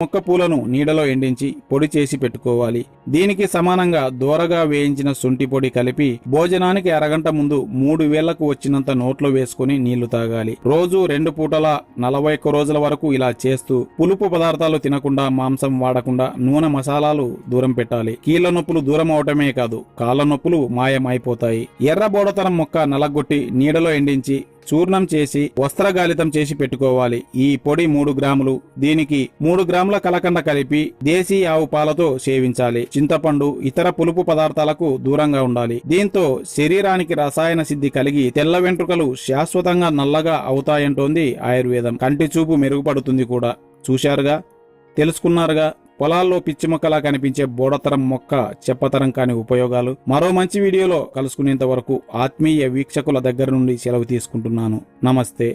మొక్క పూలను నీడలో ఎండించి పొడి చేసి పెట్టుకోవాలి. దీనికి సమానంగా దోరగా వేయించిన శొంఠి పొడి కలిపి భోజనానికి అరగంట ముందు 3 వేళ్లకు వచ్చినంత నోట్లో వేసుకుని నీళ్లు తాగాలి. రోజు 2 పూటలా 41 రోజుల వరకు ఇలా చేస్తూ పులుపు పదార్థాలు తినకుండా, మాంసం వాడకుండా, నూనె మసాలాలు దూరం పెట్టాలి. కీళ్ల నొప్పులు దూరం అవటమే కాదు, కాళ్ళ నొప్పులు మాయం అయిపోతాయి. ఎర్ర బోడతరం మొక్క నలగొట్టి నీడలో ఎండించి చూర్ణం చేసి వస్త్రగాలితం చేసి పెట్టుకోవాలి. ఈ పొడి 3 గ్రాములు. దీనికి 3 గ్రాముల కలకండ కలిపి దేశీ ఆవు పాలతో సేవించాలి. చింతపండు, ఇతర పులుపు పదార్థాలకు దూరంగా ఉండాలి. దీంతో శరీరానికి రసాయన సిద్ధి కలిగి తెల్ల వెంట్రుకలు శాశ్వతంగా నల్లగా అవుతాయంటోంది ఆయుర్వేదం. కంటి చూపు మెరుగుపడుతుంది కూడా. చూశారుగా, తెలుసుకున్నారుగా పొలాల్లో పిచ్చి మొక్కలా కనిపించే బోడతరం మొక్క చెప్పతరం కాని ఉపయోగాలు. మరో మంచి వీడియోలో కలుసుకునేంత వరకు ఆత్మీయ వీక్షకుల దగ్గర నుండి సెలవు తీసుకుంటున్నాను. నమస్తే.